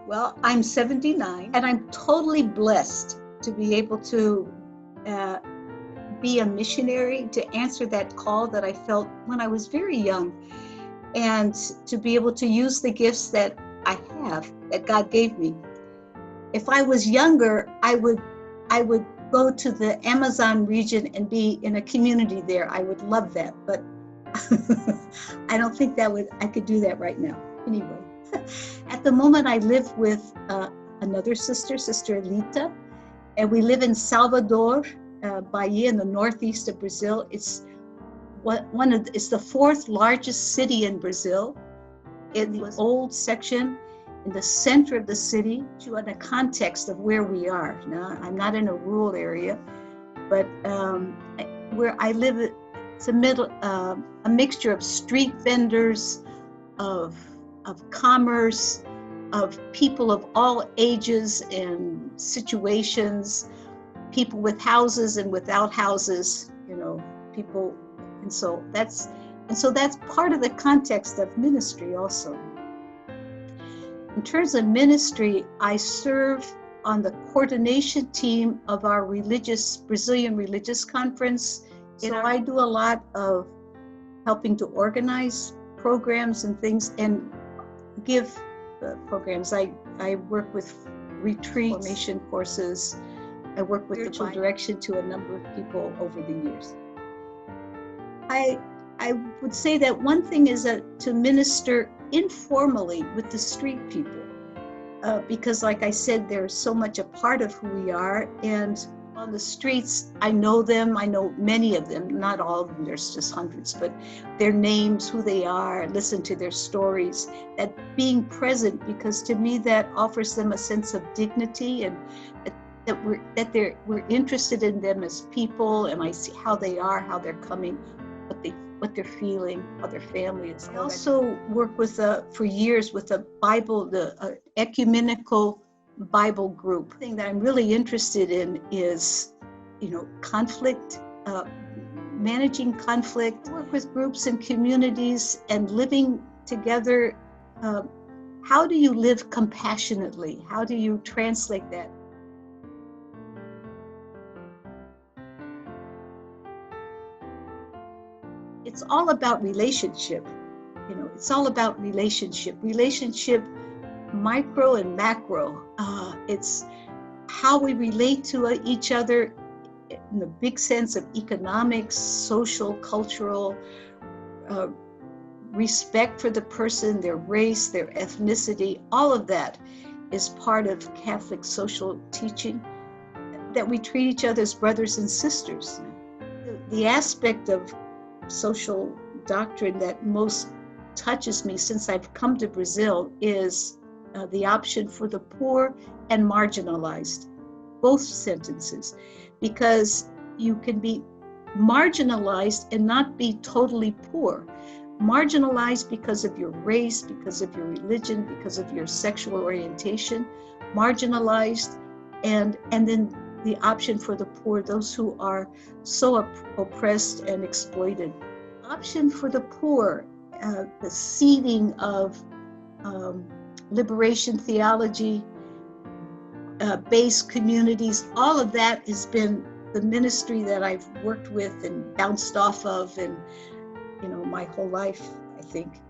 Well, I'm 79 and I'm totally blessed to be able to be a missionary, to answer that call that I felt when I was very young, and to be able to use the gifts that I have, that God gave me. If I was younger, I would go to the Amazon region and be in a community there. I would love that, but I don't think I could do that right now. Anyway, at the moment I live with another sister, Sister Elita, and we live in Salvador, Bahia, in the northeast of Brazil. It's it's the fourth largest city in Brazil. In the old section, in the center of the city, in the context of where we are. Now, I'm not in a rural area, but where I live, it's a mixture of street vendors, of commerce, of people of all ages and situations, people with houses and without houses, people. And so that's part of the context of ministry also. In terms of ministry, I serve on the coordination team of our Brazilian religious conference. So I do a lot of helping to organize programs and things and give programs. I work with retreats, formation courses. I work with spiritual direction to a number of people over the years. I would say that one thing is to minister informally with the street people, because like I said, they're so much a part of who we are. And on the streets, I know them. I know many of them, not all of them, there's just hundreds, but their names, who they are, listen to their stories, that being present, because to me that offers them a sense of dignity, and we're interested in them as people, and I see how they are, how they're coming, what they're feeling, how their family is. I also work with for years with the ecumenical Bible group. The thing that I'm really interested in is, conflict, managing conflict, work with groups and communities and living together. How do you live compassionately? How do you translate that? It's all about relationship. It's all about relationship, micro and macro. It's how we relate to each other in the big sense of economics, social, cultural, respect for the person, their race, their ethnicity. All of that is part of Catholic social teaching, that we treat each other as brothers and sisters. The aspect of social doctrine that most touches me since I've come to Brazil is the option for the poor and marginalized, both sentences, because you can be marginalized and not be totally poor. Marginalized because of your race, because of your religion, because of your sexual orientation, marginalized, and then the option for the poor, those who are so oppressed and exploited. Option for the poor, the seeding of liberation theology, based communities, all of that has been the ministry that I've worked with and bounced off of, and my whole life, I think,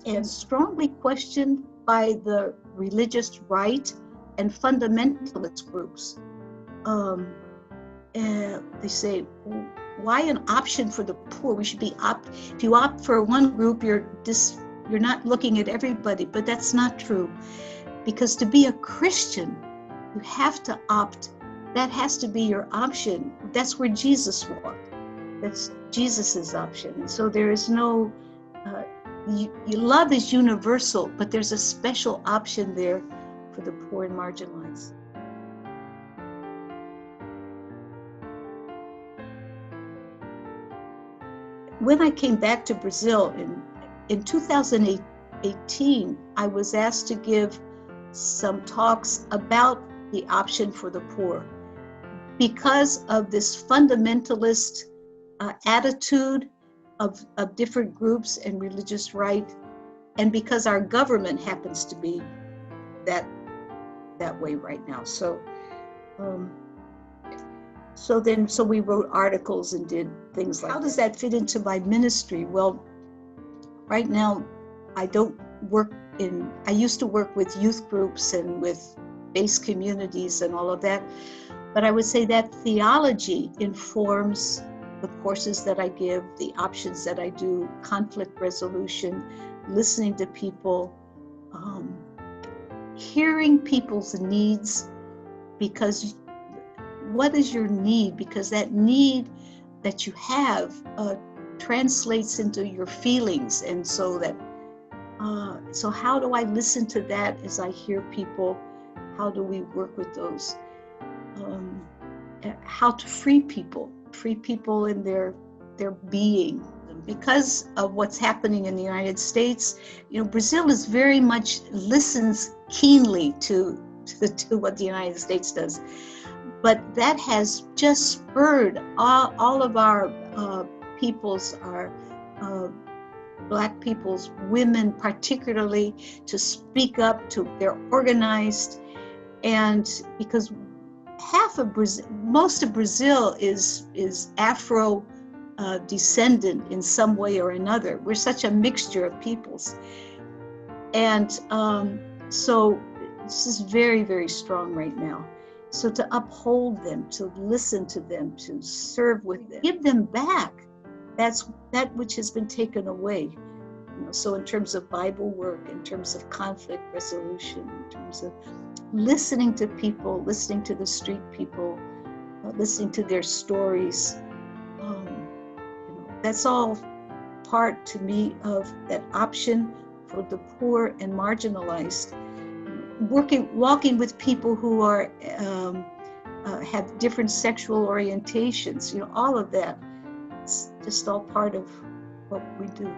and strongly questioned by the religious right and fundamentalist groups. They say, why an option for the poor? We should be if you opt for one group, you're not looking at everybody, but that's not true. Because to be a Christian, you have to opt. That has to be your option. That's where Jesus walked. That's Jesus's option. And so there is no, love is universal, but there's a special option there for the poor and marginalized. When I came back to Brazil in 2018, I was asked to give some talks about the option for the poor because of this fundamentalist attitude of different groups and religious right, and because our government happens to be that that way right now. So we wrote articles and did things like that. How does that fit into my ministry? Well, right now I don't work I used to work with youth groups and with base communities and all of that, but I would say that theology informs the courses that I give, the options that I do, conflict resolution, listening to people, hearing people's needs, because what is your need? Because that need that you have translates into your feelings, and so how do I listen to that as I hear people? How do we work with those? How to free people in their being. Because of what's happening in the United States, Brazil is very much listens keenly to what the United States does. But that has just spurred all of our peoples, our Black peoples, women particularly, to speak up, they're organized. And because most of Brazil is Afro descendant in some way or another. We're such a mixture of peoples. And so this is very, very strong right now. So to uphold them, to listen to them, to serve with them, give them back, that's that which has been taken away. So in terms of Bible work, in terms of conflict resolution, in terms of listening to people, listening to the street people, listening to their stories, that's all part to me of that option for the poor and marginalized. Walking with people who are have different sexual orientations, all of that. It's just all part of what we do.